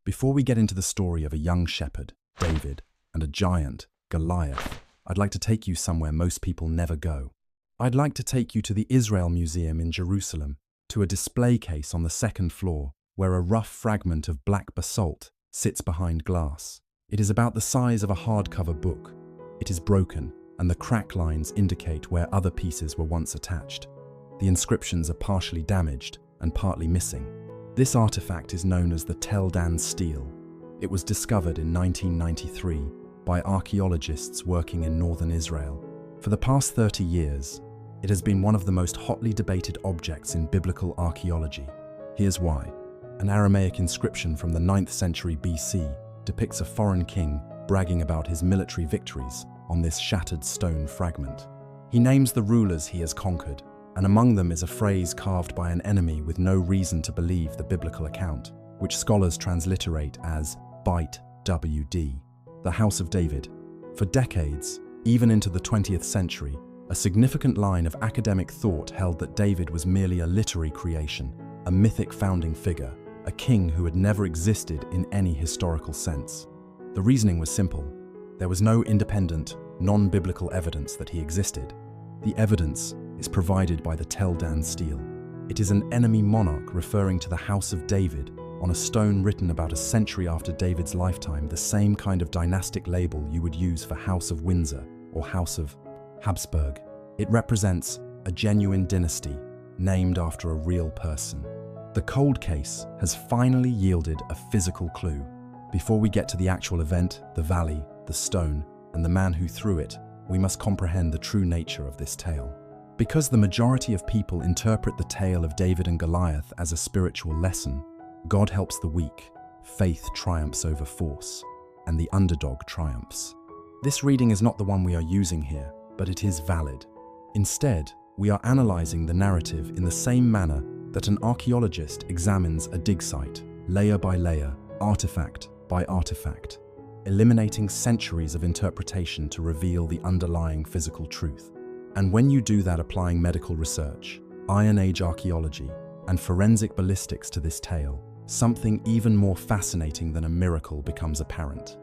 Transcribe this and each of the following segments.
Before we get into the story of a young shepherd, David, and a giant, Goliath, I'd like to take you somewhere most people never go. I'd like to take you to the Israel Museum in Jerusalem, to a display case on the second floor, where a rough fragment of black basalt sits behind glass. It is about the size of a hardcover book. It is broken, and the crack lines indicate where other pieces were once attached. The inscriptions are partially damaged and partly missing. This artifact is known as the Tel Dan stele. It was discovered in 1993 by archaeologists working in northern Israel. For the past 30 years, it has been one of the most hotly debated objects in biblical archaeology. Here's why. An Aramaic inscription from the 9th century BC depicts a foreign king bragging about his military victories on this shattered stone fragment. He names the rulers he has conquered, and among them is a phrase carved by an enemy with no reason to believe the biblical account, which scholars transliterate as Beit WD, the House of David. For decades, even into the 20th century, a significant line of academic thought held that David was merely a literary creation, a mythic founding figure, a king who had never existed in any historical sense. The reasoning was simple. There was no independent, non-biblical evidence that he existed. The evidence is provided by the Tel Dan stele. It is an enemy monarch referring to the House of David on a stone written about a century after David's lifetime, the same kind of dynastic label you would use for House of Windsor or House of Habsburg. It represents a genuine dynasty named after a real person. The cold case has finally yielded a physical clue. Before we get to the actual event, the valley, the stone, and the man who threw it, we must comprehend the true nature of this tale. Because the majority of people interpret the tale of David and Goliath as a spiritual lesson, God helps the weak, faith triumphs over force, and the underdog triumphs. This reading is not the one we are using here, but it is valid. Instead, we are analyzing the narrative in the same manner that an archaeologist examines a dig site, layer by layer, artifact by artifact, eliminating centuries of interpretation to reveal the underlying physical truth. And when you do that applying medical research, Iron Age archaeology, and forensic ballistics to this tale, something even more fascinating than a miracle becomes apparent.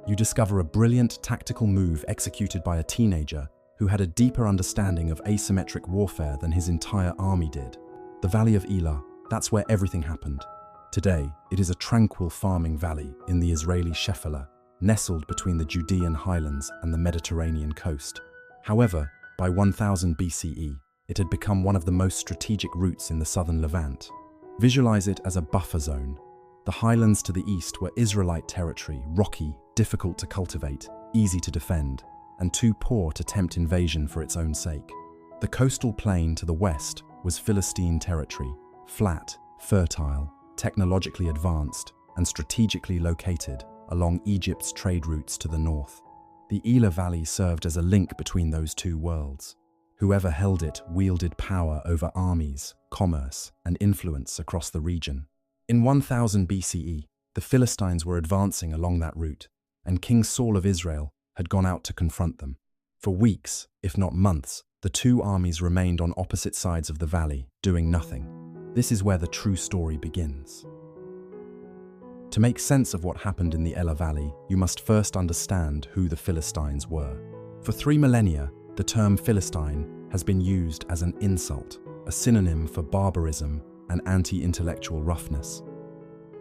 You discover a brilliant tactical move executed by a teenager who had a deeper understanding of asymmetric warfare than his entire army did. The Valley of Elah, that's where everything happened. Today, it is a tranquil farming valley in the Israeli Shephelah, nestled between the Judean highlands and the Mediterranean coast. However, by 1000 BCE, it had become one of the most strategic routes in the southern Levant. Visualize it as a buffer zone. The highlands to the east were Israelite territory, rocky, difficult to cultivate, easy to defend, and too poor to tempt invasion for its own sake. The coastal plain to the west was Philistine territory, flat, fertile, technologically advanced, and strategically located along Egypt's trade routes to the north. The Elah Valley served as a link between those two worlds. Whoever held it wielded power over armies, commerce, and influence across the region. In 1000 BCE, the Philistines were advancing along that route, and King Saul of Israel had gone out to confront them. For weeks, if not months, the two armies remained on opposite sides of the valley, doing nothing. This is where the true story begins. To make sense of what happened in the Elah Valley, you must first understand who the Philistines were. For 3 millennia, the term Philistine has been used as an insult, a synonym for barbarism and anti-intellectual roughness.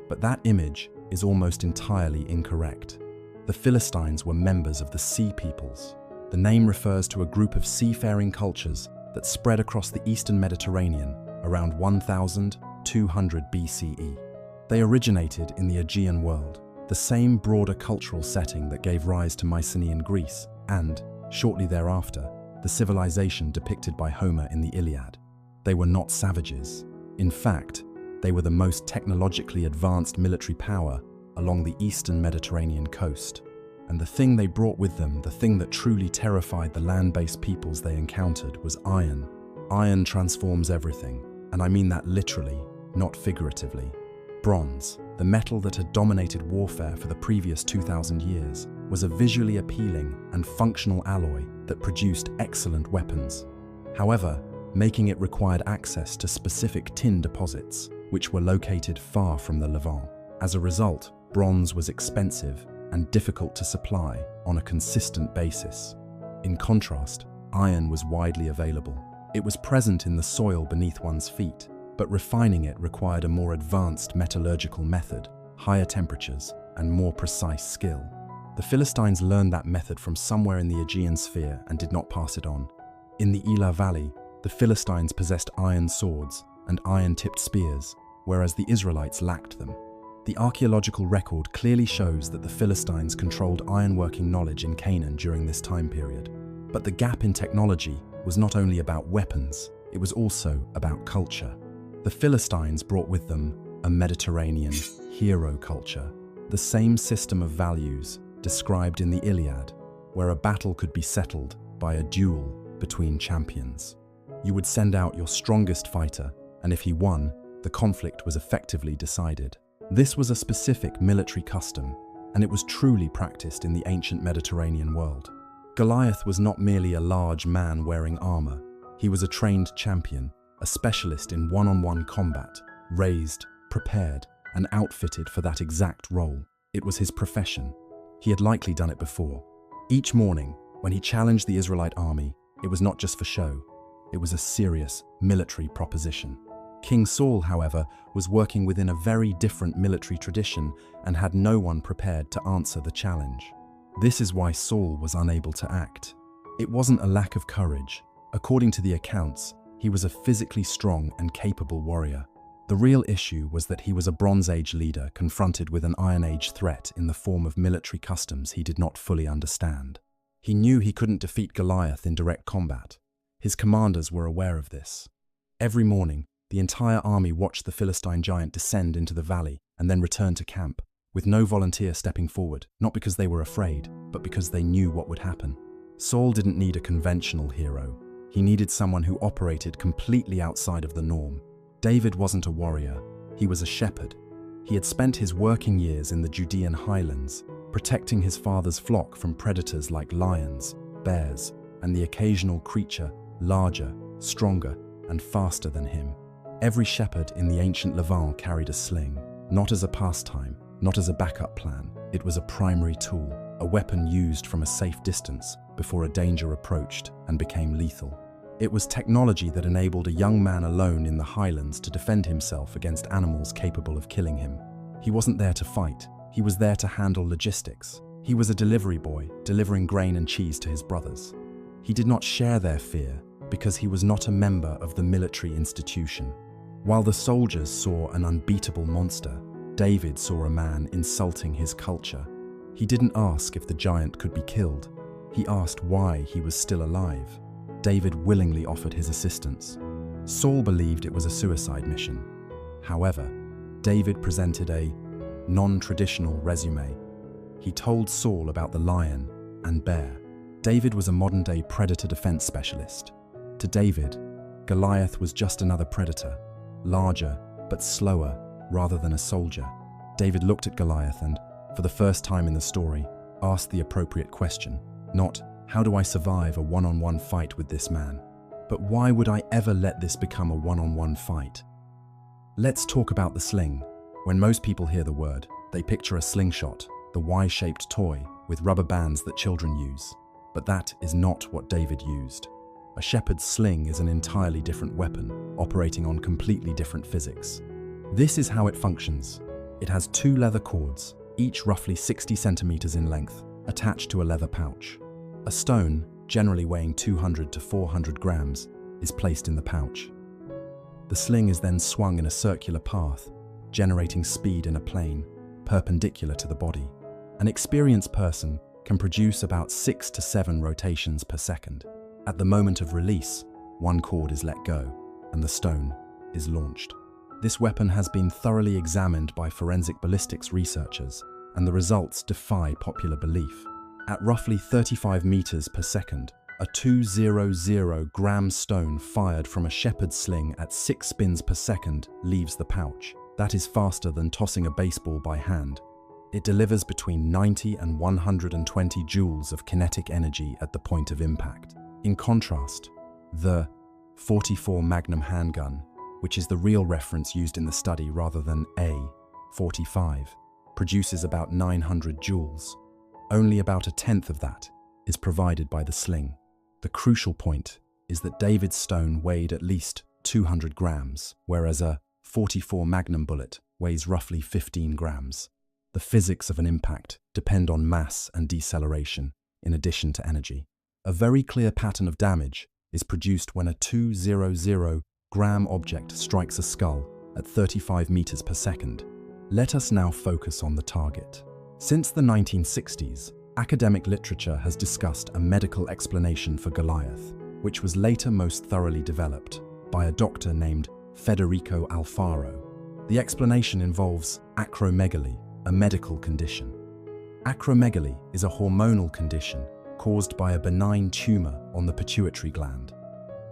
But that image is almost entirely incorrect. The Philistines were members of the Sea Peoples. The name refers to a group of seafaring cultures that spread across the eastern Mediterranean around 1200 BCE. They originated in the Aegean world, the same broader cultural setting that gave rise to Mycenaean Greece and, shortly thereafter, the civilization depicted by Homer in the Iliad. They were not savages. In fact, they were the most technologically advanced military power along the eastern Mediterranean coast. And the thing they brought with them, the thing that truly terrified the land-based peoples they encountered, was iron. Iron transforms everything, and I mean that literally, not figuratively. Bronze, the metal that had dominated warfare for the previous 2,000 years, was a visually appealing and functional alloy that produced excellent weapons. However, making it required access to specific tin deposits, which were located far from the Levant. As a result, bronze was expensive and difficult to supply on a consistent basis. In contrast, iron was widely available. It was present in the soil beneath one's feet, but refining it required a more advanced metallurgical method, higher temperatures, and more precise skill. The Philistines learned that method from somewhere in the Aegean sphere and did not pass it on. In the Elah Valley, the Philistines possessed iron swords and iron-tipped spears, whereas the Israelites lacked them. The archaeological record clearly shows that the Philistines controlled ironworking knowledge in Canaan during this time period. But the gap in technology was not only about weapons, it was also about culture. The Philistines brought with them a Mediterranean hero culture, the same system of values described in the Iliad, where a battle could be settled by a duel between champions. You would send out your strongest fighter, and if he won, the conflict was effectively decided. This was a specific military custom, and it was truly practiced in the ancient Mediterranean world. Goliath was not merely a large man wearing armor. He was a trained champion, a specialist in one-on-one combat, raised, prepared, and outfitted for that exact role. It was his profession. He had likely done it before. Each morning, when he challenged the Israelite army, it was not just for show. It was a serious military proposition. King Saul, however, was working within a very different military tradition and had no one prepared to answer the challenge. This is why Saul was unable to act. It wasn't a lack of courage. According to the accounts, he was a physically strong and capable warrior. The real issue was that he was a Bronze Age leader confronted with an Iron Age threat in the form of military customs he did not fully understand. He knew he couldn't defeat Goliath in direct combat. His commanders were aware of this. Every morning, the entire army watched the Philistine giant descend into the valley and then return to camp, with no volunteer stepping forward, not because they were afraid, but because they knew what would happen. Saul didn't need a conventional hero. He needed someone who operated completely outside of the norm. David wasn't a warrior, he was a shepherd. He had spent his working years in the Judean highlands, protecting his father's flock from predators like lions, bears, and the occasional creature larger, stronger, and faster than him. Every shepherd in the ancient Levant carried a sling, not as a pastime, not as a backup plan. It was a primary tool, a weapon used from a safe distance before a danger approached and became lethal. It was technology that enabled a young man alone in the highlands to defend himself against animals capable of killing him. He wasn't there to fight, he was there to handle logistics. He was a delivery boy, delivering grain and cheese to his brothers. He did not share their fear because he was not a member of the military institution. While the soldiers saw an unbeatable monster, David saw a man insulting his culture. He didn't ask if the giant could be killed. He asked why he was still alive. David willingly offered his assistance. Saul believed it was a suicide mission. However, David presented a non-traditional resume. He told Saul about the lion and bear. David was a modern-day predator defense specialist. To David, Goliath was just another predator, larger but slower rather than a soldier. David looked at Goliath and, for the first time in the story, asked the appropriate question. Not, how do I survive a one-on-one fight with this man? But why would I ever let this become a one-on-one fight? Let's talk about the sling. When most people hear the word, they picture a slingshot, the Y-shaped toy with rubber bands that children use. But that is not what David used. A shepherd's sling is an entirely different weapon, operating on completely different physics. This is how it functions. It has two leather cords, each roughly 60 centimeters in length, attached to a leather pouch. A stone, generally weighing 200 to 400 grams, is placed in the pouch. The sling is then swung in a circular path, generating speed in a plane, perpendicular to the body. An experienced person can produce about 6 to 7 rotations per second. At the moment of release, one cord is let go, and the stone is launched. This weapon has been thoroughly examined by forensic ballistics researchers, and the results defy popular belief. At roughly 35 meters per second, a 200-gram stone fired from a shepherd's sling at 6 spins per second leaves the pouch. That is faster than tossing a baseball by hand. It delivers between 90 and 120 joules of kinetic energy at the point of impact. In contrast, the .44 Magnum handgun, which is the real reference used in the study rather than a .45, produces about 900 joules. Only about a tenth of that is provided by the sling. The crucial point is that David's stone weighed at least 200 grams, whereas a .44 Magnum bullet weighs roughly 15 grams. The physics of an impact depend on mass and deceleration, in addition to energy. A very clear pattern of damage is produced when a 200-gram object strikes a skull at 35 meters per second. Let us now focus on the target. Since the 1960s, academic literature has discussed a medical explanation for Goliath, which was later most thoroughly developed by a doctor named Federico Alfaro. The explanation involves acromegaly, a medical condition. Acromegaly is a hormonal condition caused by a benign tumor on the pituitary gland.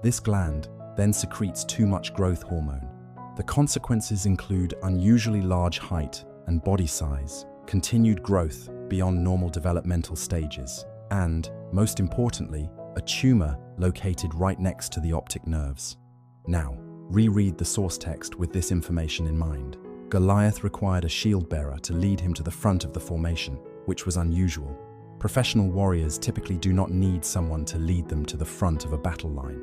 This gland then secretes too much growth hormone. The consequences include unusually large height and body size, continued growth beyond normal developmental stages, and, most importantly, a tumor located right next to the optic nerves. Now, reread the source text with this information in mind. Goliath required a shield bearer to lead him to the front of the formation, which was unusual. Professional warriors typically do not need someone to lead them to the front of a battle line.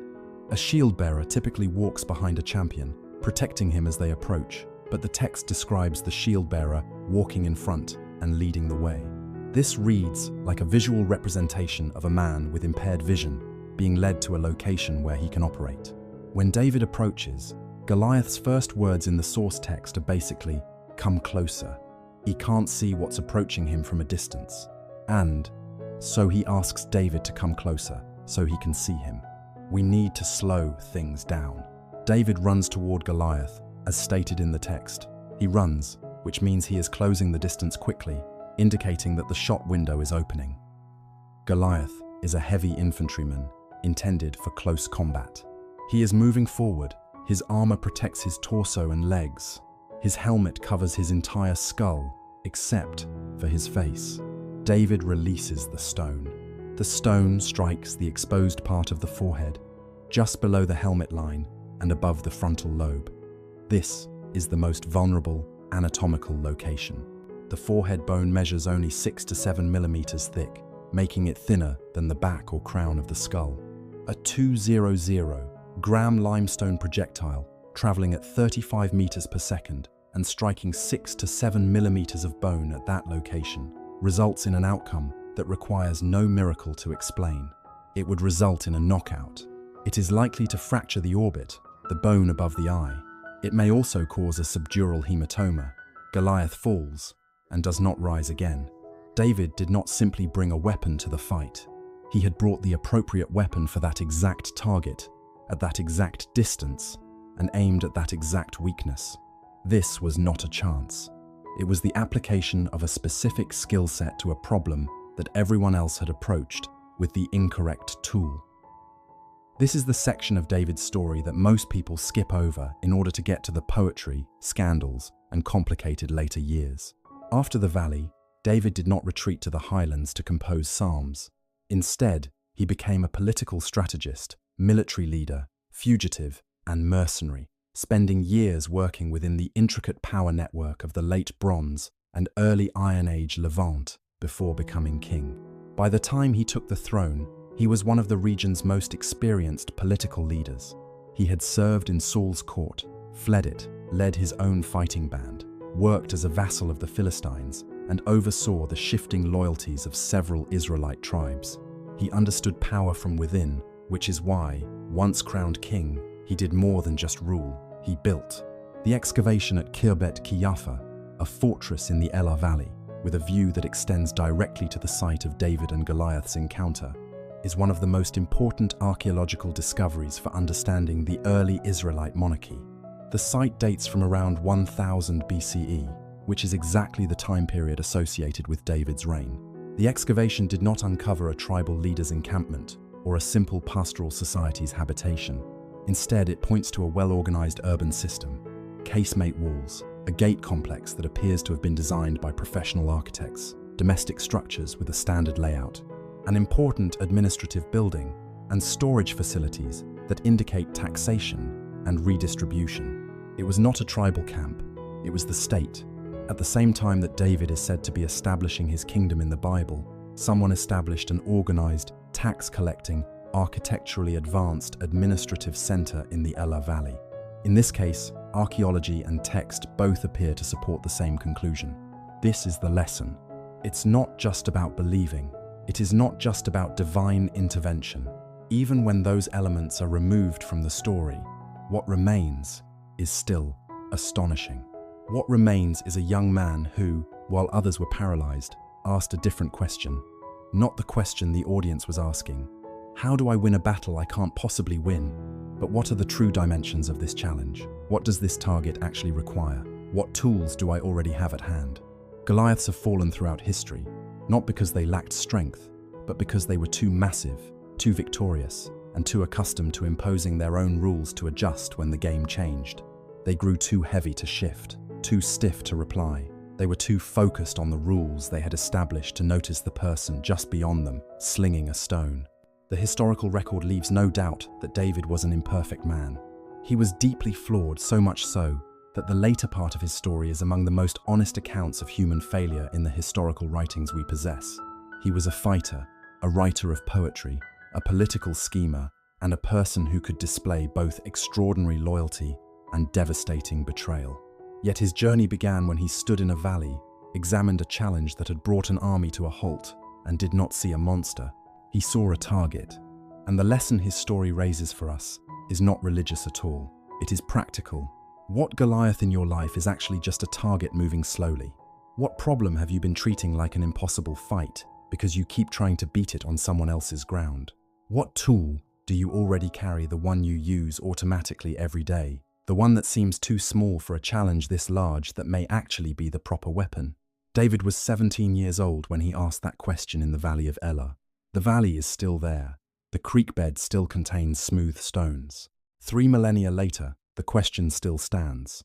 A shield bearer typically walks behind a champion, protecting him as they approach, but the text describes the shield bearer walking in front and leading the way. This reads like a visual representation of a man with impaired vision being led to a location where he can operate. When David approaches, Goliath's first words in the source text are basically, "Come closer." He can't see what's approaching him from a distance. And so he asks David to come closer so he can see him. We need to slow things down. David runs toward Goliath, as stated in the text. He runs, which means he is closing the distance quickly, indicating that the shot window is opening. Goliath is a heavy infantryman intended for close combat. He is moving forward. His armor protects his torso and legs. His helmet covers his entire skull, except for his face. David releases the stone. The stone strikes the exposed part of the forehead, just below the helmet line and above the frontal lobe. This is the most vulnerable anatomical location. The forehead bone measures only 6 to 7 millimeters thick, making it thinner than the back or crown of the skull. A 200-gram limestone projectile traveling at 35 meters per second and striking 6 to 7 millimeters of bone at that location results in an outcome that requires no miracle to explain. It would result in a knockout. It is likely to fracture the orbit, the bone above the eye. It may also cause a subdural hematoma. Goliath falls and does not rise again. David did not simply bring a weapon to the fight. He had brought the appropriate weapon for that exact target, at that exact distance, and aimed at that exact weakness. This was not a chance. It was the application of a specific skill set to a problem that everyone else had approached with the incorrect tool. This is the section of David's story that most people skip over in order to get to the poetry, scandals, and complicated later years. After the valley, David did not retreat to the highlands to compose psalms. Instead, he became a political strategist, military leader, fugitive, and mercenary, spending years working within the intricate power network of the late Bronze and early Iron Age Levant before becoming king. By the time he took the throne, he was one of the region's most experienced political leaders. He had served in Saul's court, fled it, led his own fighting band, worked as a vassal of the Philistines, and oversaw the shifting loyalties of several Israelite tribes. He understood power from within, which is why, once crowned king, he did more than just rule. He built. The excavation at Kirbet Kiyafa, a fortress in the Elah Valley, with a view that extends directly to the site of David and Goliath's encounter, is one of the most important archaeological discoveries for understanding the early Israelite monarchy. The site dates from around 1000 BCE, which is exactly the time period associated with David's reign. The excavation did not uncover a tribal leader's encampment or a simple pastoral society's habitation. Instead, it points to a well-organized urban system, casemate walls, a gate complex that appears to have been designed by professional architects, domestic structures with a standard layout, an important administrative building, and storage facilities that indicate taxation and redistribution. It was not a tribal camp, it was the state, At the same time that David is said to be establishing his kingdom in the Bible, someone established an organized, tax-collecting, architecturally advanced administrative center in the Elah Valley. In this case, archaeology and text both appear to support the same conclusion. This is the lesson. It's not just about believing. It is not just about divine intervention. Even when those elements are removed from the story, what remains is still astonishing. What remains is a young man who, while others were paralyzed, asked a different question. Not the question the audience was asking. How do I win a battle I can't possibly win? But what are the true dimensions of this challenge? What does this target actually require? What tools do I already have at hand? Goliaths have fallen throughout history, not because they lacked strength, but because they were too massive, too victorious, and too accustomed to imposing their own rules to adjust when the game changed. They grew too heavy to shift, too stiff to reply. They were too focused on the rules they had established to notice the person just beyond them, slinging a stone. The historical record leaves no doubt that David was an imperfect man. He was deeply flawed, so much so that the later part of his story is among the most honest accounts of human failure in the historical writings we possess. He was a fighter, a writer of poetry, a political schemer, and a person who could display both extraordinary loyalty and devastating betrayal. Yet his journey began when he stood in a valley, examined a challenge that had brought an army to a halt, and did not see a monster. He saw a target. And the lesson his story raises for us is not religious at all. It is practical. What Goliath in your life is actually just a target moving slowly? What problem have you been treating like an impossible fight because you keep trying to beat it on someone else's ground? What tool do you already carry, the one you use automatically every day? The one that seems too small for a challenge this large that may actually be the proper weapon? David was 17 years old when he asked that question in the Valley of Elah. The valley is still there. The creek bed still contains smooth stones. 3 millennia later, the question still stands.